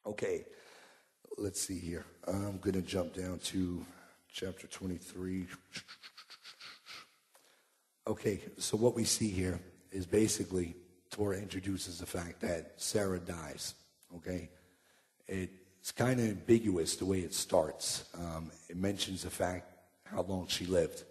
Okay, let's see here. I'm going to jump down to chapter 23. Okay, so what we see here is basically Torah introduces the fact that Sarah dies, okay? It's kind of ambiguous the way it starts. It mentions the fact how long she lived.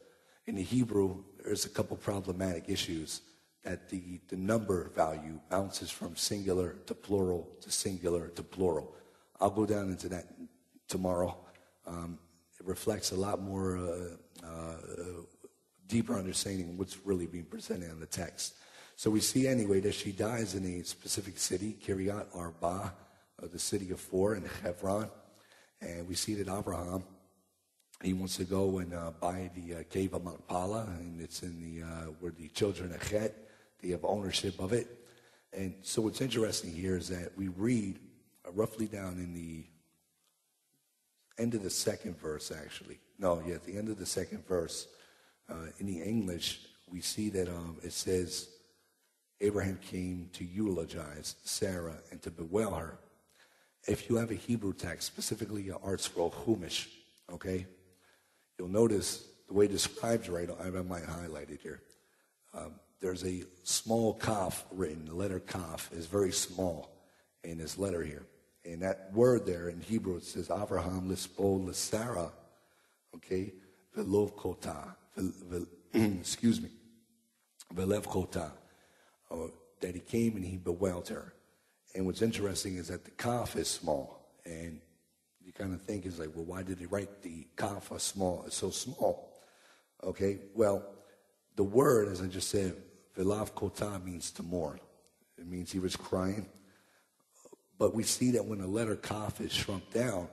In the Hebrew, there's a couple problematic issues that the number value bounces from singular to plural to singular to plural. I'll go down into that tomorrow. It reflects a lot more deeper understanding of what's really being presented in the text. So we see anyway that she dies in a specific city, Kiryat Arba, the city of four in Hebron. And we see that Abraham, he wants to go and buy the cave of Machpelah, and it's in the where the children of Chet, they have ownership of it. And so what's interesting here is that we read roughly down in the end of the second verse, actually. No, yeah, at the end of the second verse, in the English, we see that it says, Abraham came to eulogize Sarah and to bewail her. If you have a Hebrew text, specifically an art scroll, Chumash, okay, you'll notice the way it describes right, I have mine highlighted here. There's a small kaf written. The letter kaf is very small in this letter here. And that word there in Hebrew, it says, Avraham lispo l'Sarah, okay, velov kota, excuse me, velev kota, that he came and he bewailed her. And what's interesting is that the kaf is small. And you kind of think, is like, well, why did they write the kaf small? It's so small. Okay, well, the word, as I just said, velav kota means to mourn. It means he was crying. But we see that when the letter kaf is shrunk down,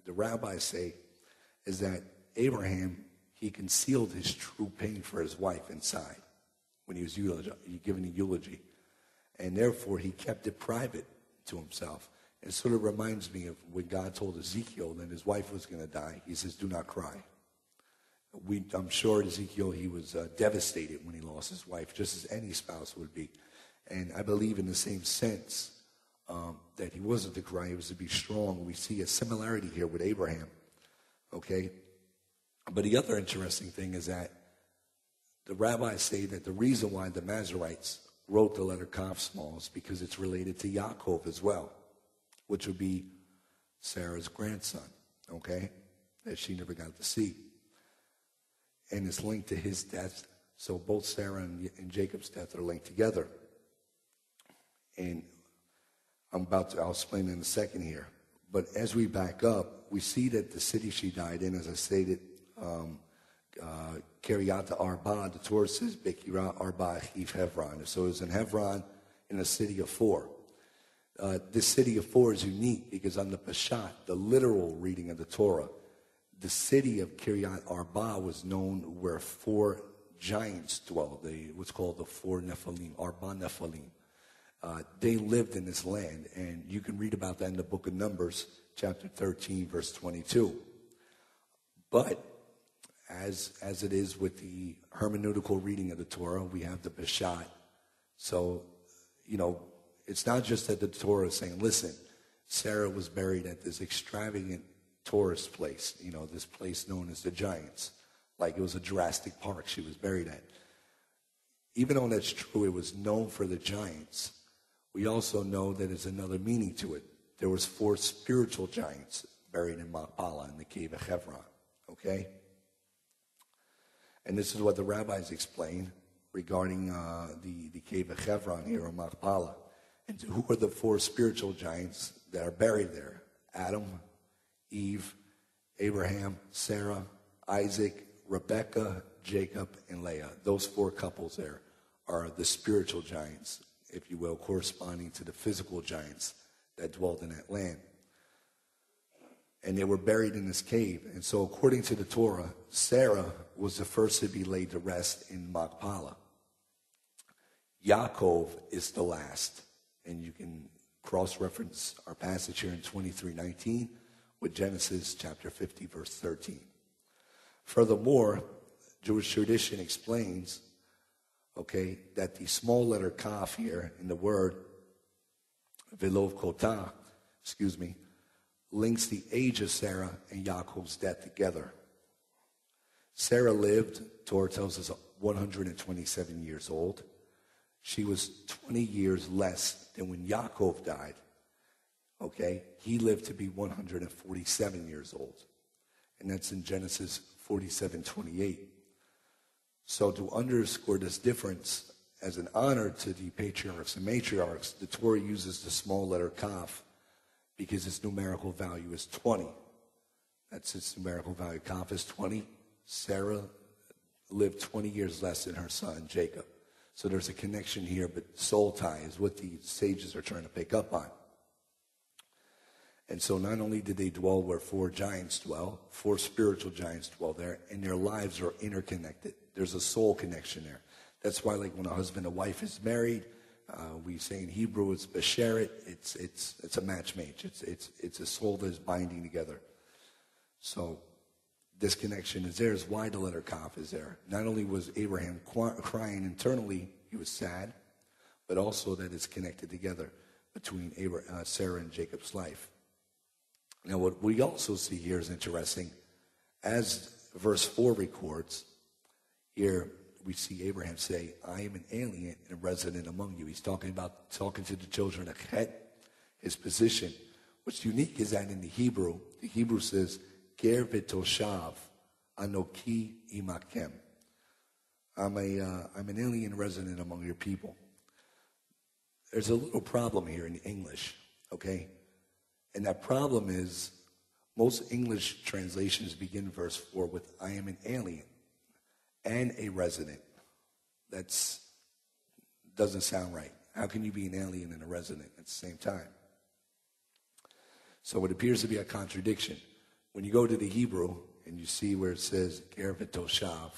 the rabbis say, is that Abraham, he concealed his true pain for his wife inside when he was giving a eulogy. And therefore, he kept it private to himself. It sort of reminds me of when God told Ezekiel that his wife was going to die. He says, do not cry. I'm sure Ezekiel, he was devastated when he lost his wife, just as any spouse would be. And I believe in the same sense that he wasn't to cry, he was to be strong. We see a similarity here with Abraham, okay? But the other interesting thing is that the rabbis say that the reason why the Masoretes wrote the letter Kaf small is because it's related to Yaakov as well, which would be Sarah's grandson, okay, that she never got to see. And it's linked to his death, so both Sarah and Jacob's death are linked together. And I'll explain in a second here. But as we back up, we see that the city she died in, as I stated, Kiryat Arba, the Torah says, Bekira Arba Chiv Hebron. So it was in Hebron, in a city of four. This city of four is unique because on the Peshat, the literal reading of the Torah, the city of Kiryat Arba was known where four giants dwelled. What's called the four Nephilim, Arba Nephilim. They lived in this land, and you can read about that in the book of Numbers, chapter 13, verse 22. But as it is with the hermeneutical reading of the Torah, we have the Peshat. So, it's not just that the Torah is saying, listen, Sarah was buried at this extravagant tourist place, this place known as the Giants. Like it was a Jurassic Park she was buried at. Even though that's true, it was known for the giants. We also know that there's another meaning to it. There was four spiritual giants buried in Machpelah in the cave of Hebron, okay? And this is what the rabbis explain regarding the cave of Hebron here in Machpelah. And who are the four spiritual giants that are buried there? Adam, Eve, Abraham, Sarah, Isaac, Rebekah, Jacob, and Leah. Those four couples there are the spiritual giants, if you will, corresponding to the physical giants that dwelled in that land. And they were buried in this cave. And so according to the Torah, Sarah was the first to be laid to rest in Machpelah. Yaakov is the last. And you can cross-reference our passage here in 23:19 with Genesis chapter 50, verse 13. Furthermore, Jewish tradition explains, okay, that the small letter kaf here in the word velov kota, links the age of Sarah and Yaakov's death together. Sarah lived, Torah tells us, 127 years old. She was 20 years less than when Yaakov died. Okay? He lived to be 147 years old. And that's in Genesis 47:28. So to underscore this difference, as an honor to the patriarchs and matriarchs, the Torah uses the small letter Kaf because its numerical value is 20. That's its numerical value. Kaf is 20. Sarah lived 20 years less than her son, Jacob. So there's a connection here, but soul tie is what the sages are trying to pick up on. And so not only did they dwell where four giants dwell, four spiritual giants dwell there, and their lives are interconnected. There's a soul connection there. That's why, like when a husband and wife is married, we say in Hebrew it's besheret. It's a match made. It's a soul that is binding together. So this connection is there. Is why the letter Kaf is there. Not only was Abraham crying internally, he was sad, but also that it's connected together between Sarah and Jacob's life. Now, what we also see here is interesting. As verse 4 records, here we see Abraham say, I am an alien and a resident among you. He's talking to the children of Het, his position. What's unique is that in the Hebrew says, Ger v'toshav anoki imakem. I'm an alien resident among your people. There's a little problem here in English, okay? And that problem is most English translations begin verse 4 with, I am an alien and a resident. That doesn't sound right. How can you be an alien and a resident at the same time? So it appears to be a contradiction. When you go to the Hebrew and you see where it says, Ger v'toshav,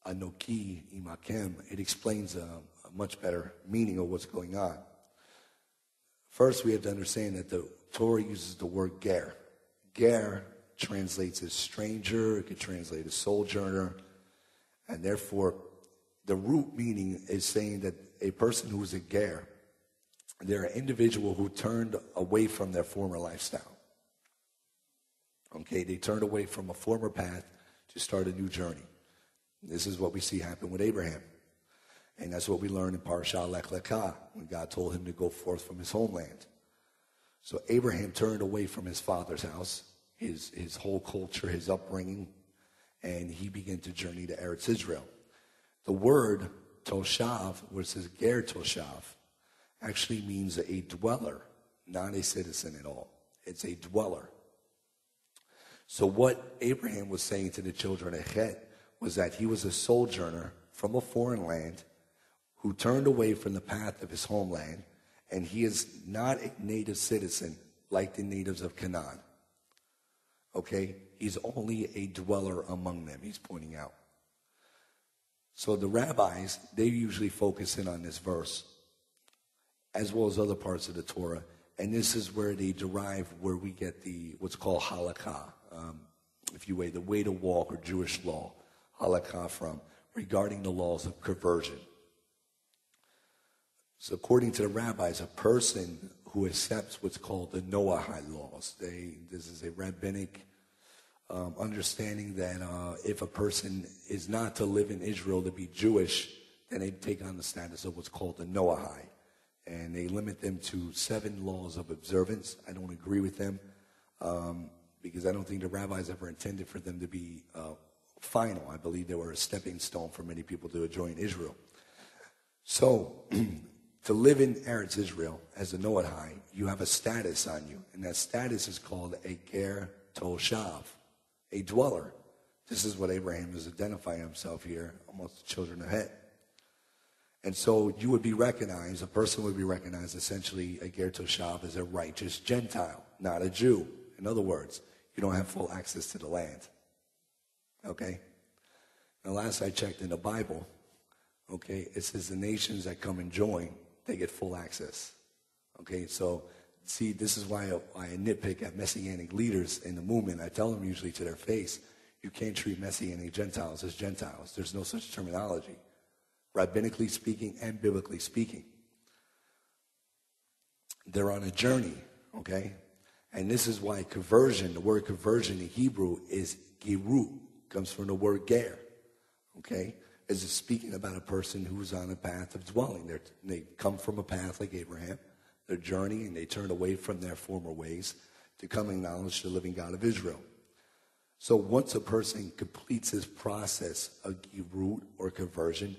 anoki imakem, it explains a much better meaning of what's going on. First, we have to understand that the Torah uses the word ger. Ger translates as stranger, it could translate as sojourner, and therefore the root meaning is saying that a person who is a ger, they're an individual who turned away from their former lifestyle. Okay, they turned away from a former path to start a new journey. This is what we see happen with Abraham. And that's what we learn in Parashah Lech Lecha, when God told him to go forth from his homeland. So Abraham turned away from his father's house, his whole culture, his upbringing, and he began to journey to Eretz Israel. The word toshav, where it says ger toshav, actually means a dweller, not a citizen at all. It's a dweller. So what Abraham was saying to the children of Het was that he was a sojourner from a foreign land who turned away from the path of his homeland, and he is not a native citizen like the natives of Canaan. Okay? He's only a dweller among them, he's pointing out. So the rabbis, they usually focus in on this verse, as well as other parts of the Torah, and this is where they derive where we get what's called halakha, if you will, the way to walk or Jewish law, halakha from, regarding the laws of conversion. So according to the rabbis, a person who accepts what's called the Noahide laws, this is a rabbinic understanding that if a person is not to live in Israel to be Jewish, then they take on the status of what's called the Noahide. And they limit them to 7 laws of observance. I don't agree with them because I don't think the rabbis ever intended for them to be final. I believe they were a stepping stone for many people to join Israel. So to live in Eretz Israel as a Noahide, you have a status on you, and that status is called a ger toshav, a dweller. This is what Abraham is identifying himself here amongst the children of Het. And so you would be recognized, a person would be recognized essentially, a ger toshav, as a righteous Gentile, not a Jew. In other words, you don't have full access to the land. Okay? Now, last I checked in the Bible, okay, it says the nations that come and join, they get full access. Okay, so see, this is why I nitpick at Messianic leaders in the movement. I tell them usually to their face, you can't treat Messianic Gentiles as Gentiles. There's no such terminology, rabbinically speaking and biblically speaking. They're on a journey, okay? And this is why conversion, the word conversion in Hebrew is giru, comes from the word ger, okay? As it's speaking about a person who's on a path of dwelling. They come from a path like Abraham, their journey, and they turn away from their former ways to come acknowledge the living God of Israel. So once a person completes this process of girut or conversion,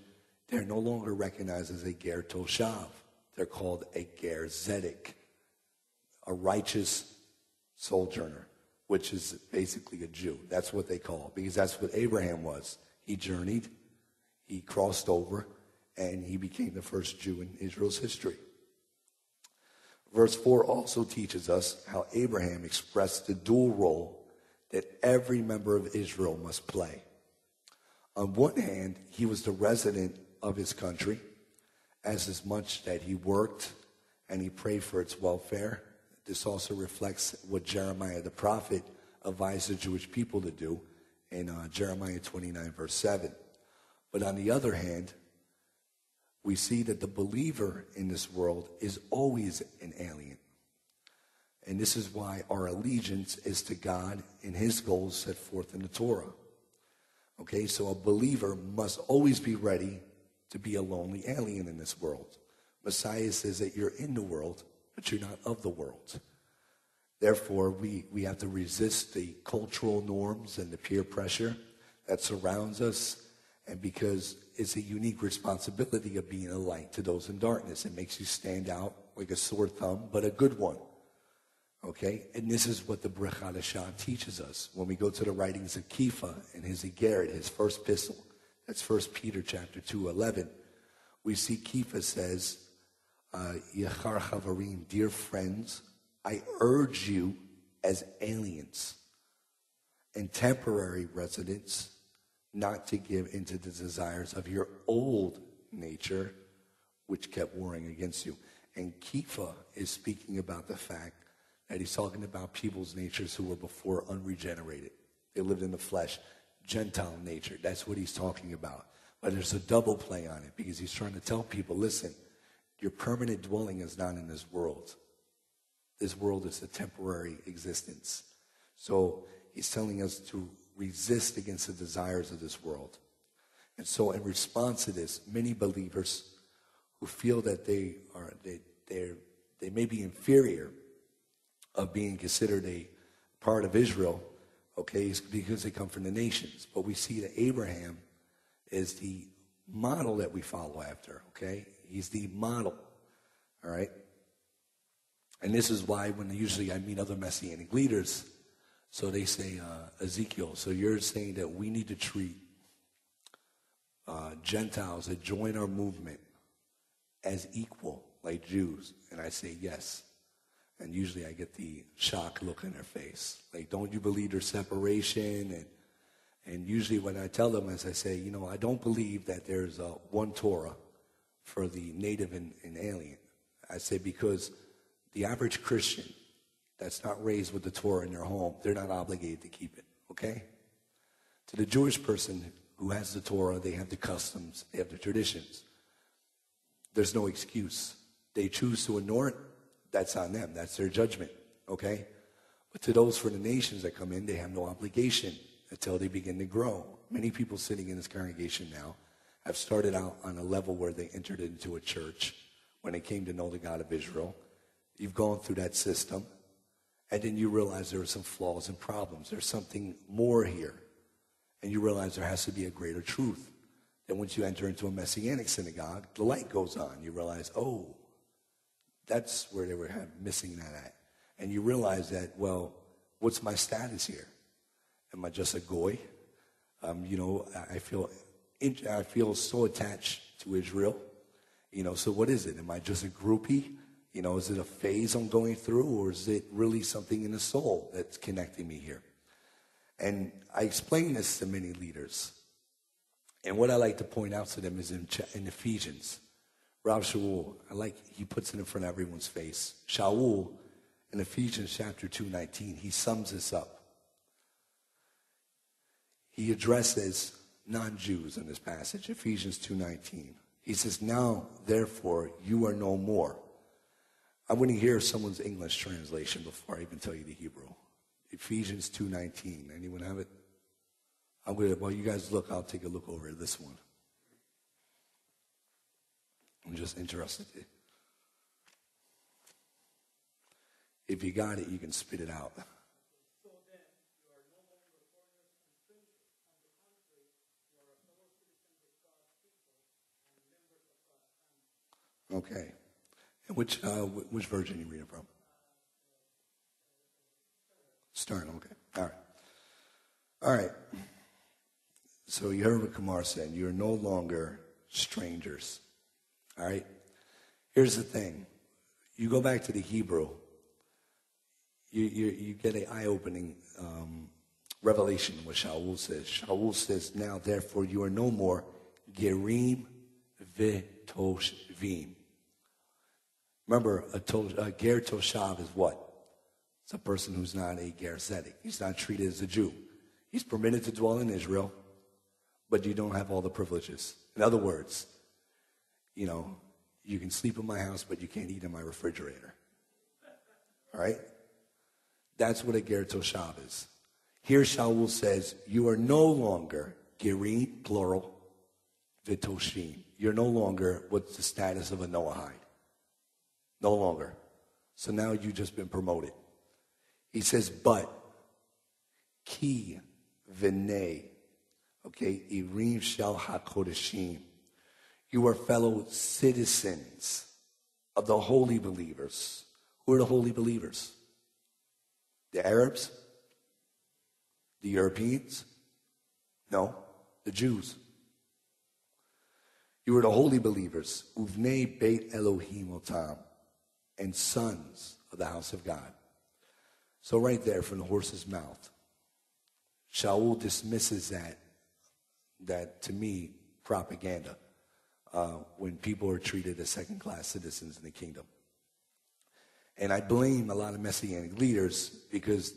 they're no longer recognized as a ger toshav. They're called a ger zedek, a righteous sojourner, which is basically a Jew. That's what they call it, because that's what Abraham was. He journeyed, he crossed over, and he became the first Jew in Israel's history. Verse 4 also teaches us how Abraham expressed the dual role that every member of Israel must play. On one hand, he was the resident of his country, as much that he worked and he prayed for its welfare. This also reflects what Jeremiah the prophet advised the Jewish people to do in Jeremiah 29, verse 7. But on the other hand, we see that the believer in this world is always an alien. And this is why our allegiance is to God and his goals set forth in the Torah. Okay, so a believer must always be ready to be a lonely alien in this world. Messiah says that you're in the world, but you're not of the world. Therefore, we have to resist the cultural norms and the peer pressure that surrounds us, and because it's a unique responsibility of being a light to those in darkness. It makes you stand out like a sore thumb, but a good one. Okay? And this is what the Brit Hadashah teaches us. When we go to the writings of Kepha and his Iggeret, his first epistle, that's 1 Peter chapter 2:11, we see Kepha says, Yechar Chavarim, dear friends, I urge you as aliens and temporary residents not to give into the desires of your old nature, which kept warring against you. And Kepha is speaking about the fact that he's talking about people's natures who were before unregenerated. They lived in the flesh, Gentile nature. That's what he's talking about. But there's a double play on it, because he's trying to tell people, listen, your permanent dwelling is not in this world. This world is a temporary existence. So he's telling us to resist against the desires of this world. And so in response to this, many believers who feel that they may be inferior of being considered a part of Israel, okay, is because they come from the nations. But we see that Abraham is the model that we follow after, okay? He's the model, all right? And this is why when usually I meet other Messianic leaders, so they say, Ezekiel, so you're saying that we need to treat Gentiles that join our movement as equal, like Jews? And I say, yes. And usually I get the shocked look in their face. Like, don't you believe there's separation? And usually what I tell them is I say, I don't believe that there's one Torah for the native and alien. I say because the average Christian that's not raised with the Torah in their home, they're not obligated to keep it, okay? To the Jewish person who has the Torah, they have the customs, they have the traditions. There's no excuse. They choose to ignore it, that's on them. That's their judgment, okay? But to those for the nations that come in, they have no obligation until they begin to grow. Many people sitting in this congregation now have started out on a level where they entered into a church when they came to know the God of Israel. You've gone through that system, and then you realize there are some flaws and problems. There's something more here. And you realize there has to be a greater truth. Then once you enter into a Messianic synagogue, the light goes on. You realize, oh, that's where they were missing that at. And you realize that, well, what's my status here? Am I just a goy? I feel so attached to Israel. So what is it? Am I just a groupie? Is it a phase I'm going through, or is it really something in the soul that's connecting me here? And I explain this to many leaders. And what I like to point out to them is in Ephesians. Rav Shaul, he puts it in front of everyone's face. Shaul, in Ephesians chapter 2:19, he sums this up. He addresses non-Jews in this passage, Ephesians 2:19. He says, now, therefore, you are no more I want to hear someone's English translation before I even tell you the Hebrew. Ephesians 2:19. Anyone have it? While you guys look, I'll take a look over at this one. I'm just interested. If you got it, you can spit it out. So then, you are no longer foreigners and strangers. On the contrary, you are a fellow citizen with God's people and members of God's family. Okay. And which version are you reading from? Stern, okay. All right. So you heard what Kumar said. You're no longer strangers. All right? Here's the thing. You go back to the Hebrew, you get an eye-opening revelation of what Shaul says. Shaul says, now, therefore, you are no more gerim v'toshvim. Remember, a ger toshav is what? It's a person who's not a ger zedek. He's not treated as a Jew. He's permitted to dwell in Israel, but you don't have all the privileges. In other words, you can sleep in my house, but you can't eat in my refrigerator. All right? That's what a ger toshav is. Here Shaul says, you are no longer gerim, plural, v'toshvim. You're no longer what's the status of a Noahide. No longer. So now you've just been promoted. He says, but ki v'nei, okay, irim shel hakodeshim. You are fellow citizens of the holy believers. Who are the holy believers? The Arabs? The Europeans? No, the Jews. You are the holy believers. Uvnei beit Elohim otam. And sons of the house of God. So right there from the horse's mouth, Shaul dismisses that to me, propaganda, when people are treated as second-class citizens in the kingdom. And I blame a lot of Messianic leaders because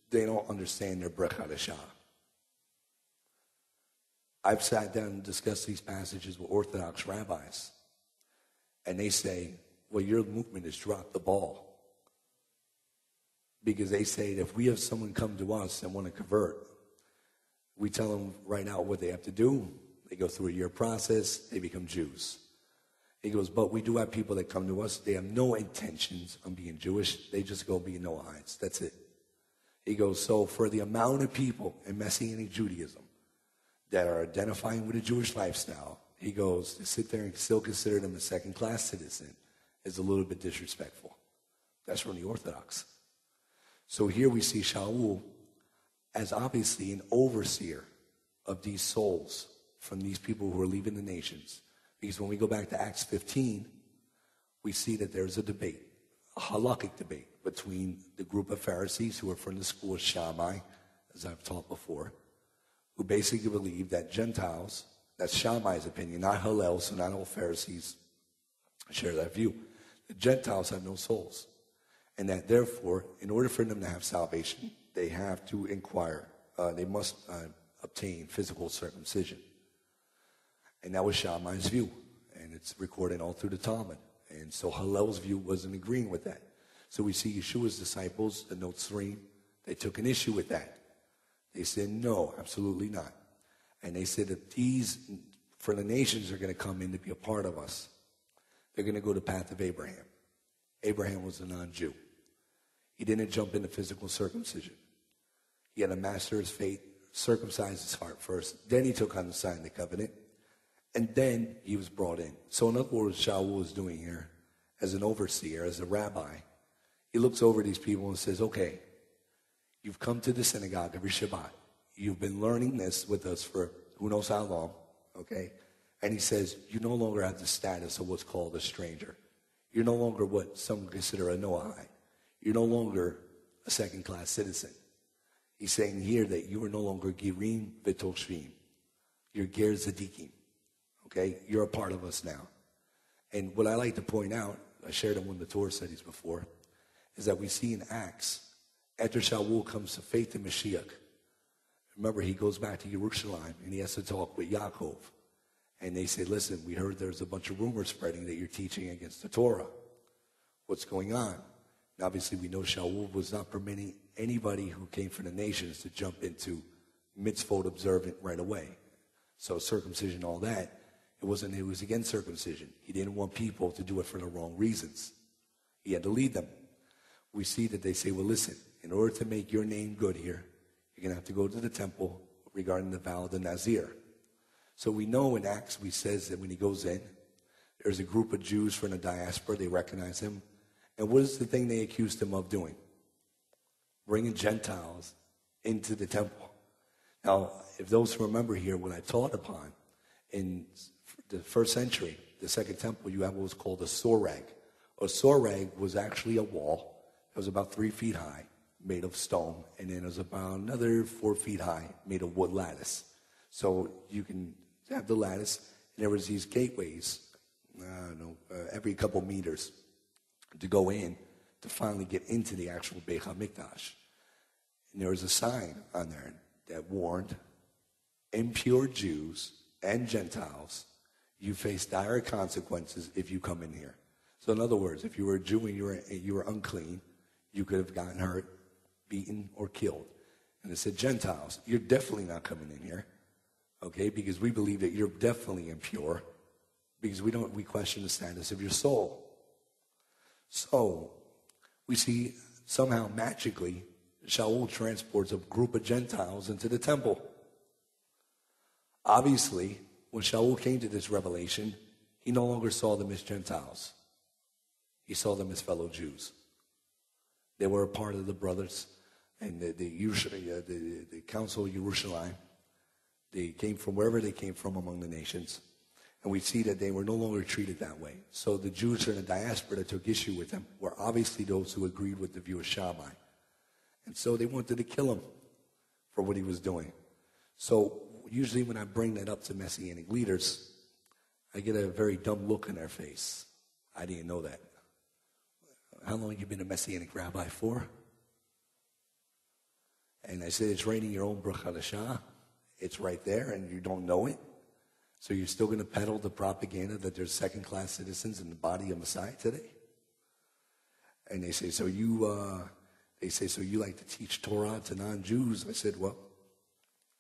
they don't understand their Brech Hadashah. I've sat down and discussed these passages with Orthodox rabbis, and they say, well, your movement has dropped the ball. Because they say that if we have someone come to us and want to convert, we tell them right out what they have to do. They go through a year process, they become Jews. He goes, but we do have people that come to us, they have no intentions of being Jewish, they just go be Noahides, that's it. He goes, so for the amount of people in Messianic Judaism that are identifying with a Jewish lifestyle, he goes, to sit there and still consider them a second-class citizen is a little bit disrespectful. That's from the Orthodox. So here we see Shaul as obviously an overseer of these souls from these people who are leaving the nations. Because when we go back to Acts 15, we see that there's a debate, a halakhic debate between the group of Pharisees who are from the school of Shammai, as I've taught before, who basically believe that Gentiles, that's Shammai's opinion, not Hillel, so not all Pharisees share that view. The Gentiles have no souls. And that therefore, in order for them to have salvation, they have to they must obtain physical circumcision. And that was Shammai's view. And it's recorded all through the Talmud. And so Hillel's view wasn't agreeing with that. So we see Yeshua's disciples, the Notzrim, they took an issue with that. They said, no, absolutely not. And they said that these, for the nations, are going to come in to be a part of us. They're going to go the path of Abraham. Abraham was a non-Jew. He didn't jump into physical circumcision. He had to master his faith, circumcise his heart first. Then he took on the sign of the covenant. And then he was brought in. So in other words, Shaul is doing here, as an overseer, as a rabbi, he looks over these people and says, okay, you've come to the synagogue every Shabbat. You've been learning this with us for who knows how long, okay? And he says, you no longer have the status of what's called a stranger. You're no longer what some consider a Noahide. You're no longer a second-class citizen. He's saying here that you are no longer Girim V'Toshvim. You're Ger Zedikim. Okay? You're a part of us now. And what I like to point out, I shared in one of the Torah studies before, is that we see in Acts, after Shaul comes to faith in Mashiach, remember he goes back to Jerusalem and he has to talk with Yaakov. And they say, listen, we heard there's a bunch of rumors spreading that you're teaching against the Torah. what's going on. And obviously, we know Shaul was not permitting anybody who came from the nations to jump into mitzvot observant right away. So circumcision, all that, it was against circumcision. He didn't want people to do it for the wrong reasons. He had to lead them. We see that they say, well, listen, in order to make your name good here, you're going to have to go to the temple regarding the vow of the Nazir. So we know in Acts, we says that when he goes in, there's a group of Jews from the diaspora. They recognize him. And what is the thing they accused him of doing? Bringing Gentiles into the temple. Now, if those who remember here, what I taught upon, in the first century, the second temple, you have what was called a sorag. A sorag was actually a wall that was about 3 feet high, made of stone, and then it was about another 4 feet high, made of wood lattice. So you can have the lattice, and there was these gateways, every couple meters to go in to finally get into the actual Beit HaMikdash. And there was a sign on there that warned impure Jews and Gentiles, you face dire consequences if you come in here. So in other words, if you were a Jew and you were unclean, you could have gotten hurt, beaten, or killed. And it said, Gentiles, you're definitely not coming in here, okay, because we believe that you're definitely impure, because we question the status of your soul. So we see somehow magically Shaul transports a group of Gentiles into the temple. Obviously, when Shaul came to this revelation, he no longer saw them as Gentiles. He saw them as fellow Jews. They were a part of the brothers and the Council of Jerusalem. They came from wherever they came from among the nations. And we see that they were no longer treated that way. So the Jews in the diaspora that took issue with them were obviously those who agreed with the view of Shammai. And so they wanted to kill him for what he was doing. So usually when I bring that up to Messianic leaders, I get a very dumb look in their face. I didn't know that. How long have you been a Messianic rabbi for? And I said, it's right in your own Brit Hadashah. It's right there, and you don't know it. So you're still going to peddle the propaganda that there's second-class citizens in the body of Messiah today? And they say, so you like to teach Torah to non-Jews? I said, well,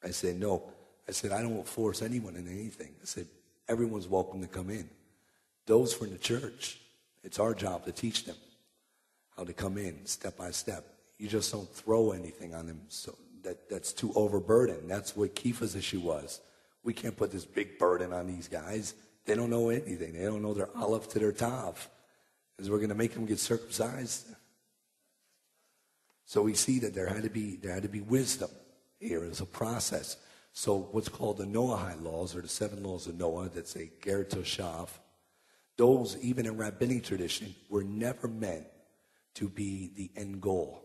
no. I said, I don't force anyone in anything. I said, everyone's welcome to come in. Those from the church, it's our job to teach them how to come in step by step. You just don't throw anything on them. So that's too overburdened. That's what Kepha's issue was. We can't put this big burden on these guys. They don't know anything. They don't know their aleph to their tav. Because we're going to make them get circumcised. So we see that there had to be wisdom here as a process. So what's called the Noahide laws, or the 7 laws of Noah, that say Ger Toshav, those, even in rabbinic tradition, were never meant to be the end goal.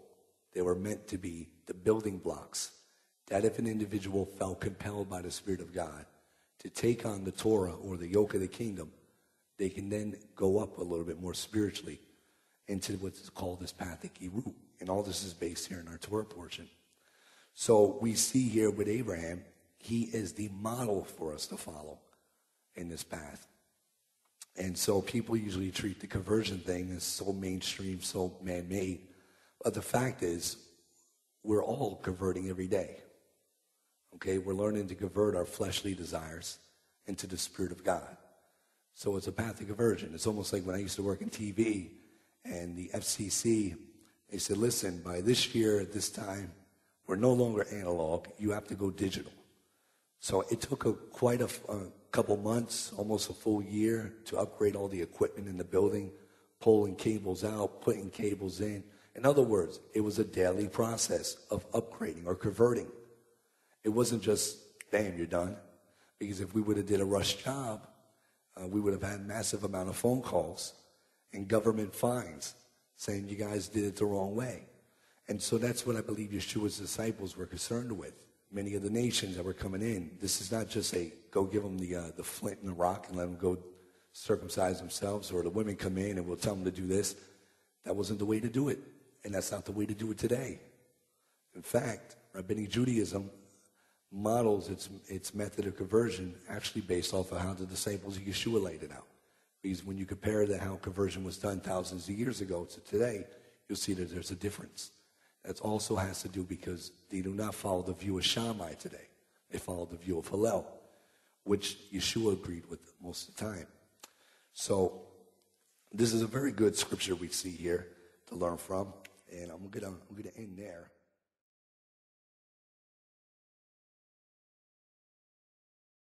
They were meant to be the building blocks. That if an individual felt compelled by the Spirit of God to take on the Torah or the yoke of the kingdom, they can then go up a little bit more spiritually into what's called this path of Kiru. And all this is based here in our Torah portion. So we see here with Abraham, he is the model for us to follow in this path. And so people usually treat the conversion thing as so mainstream, so man-made. But the fact is, we're all converting every day. Okay, we're learning to convert our fleshly desires into the Spirit of God. So it's a path of conversion. It's almost like when I used to work in TV and the FCC, they said, listen, by this year at this time, we're no longer analog. You have to go digital. So it took quite a couple months, almost a full year, to upgrade all the equipment in the building, pulling cables out, putting cables in. In other words, it was a daily process of upgrading or converting. It wasn't just, bam, you're done. Because if we would have did a rush job, we would have had a massive amount of phone calls and government fines saying you guys did it the wrong way. And so that's what I believe Yeshua's disciples were concerned with. Many of the nations that were coming in, this is not just a go give them the flint and the rock and let them go circumcise themselves, or the women come in and we'll tell them to do this. That wasn't the way to do it. And that's not the way to do it today. In fact, Rabbinic Judaism models its method of conversion actually based off of how the disciples of Yeshua laid it out. Because when you compare how conversion was done thousands of years ago to today, you'll see that there's a difference. That also has to do because they do not follow the view of Shammai today. They follow the view of Hillel, which Yeshua agreed with most of the time. So this is a very good scripture we see here to learn from, and I'm gonna end there.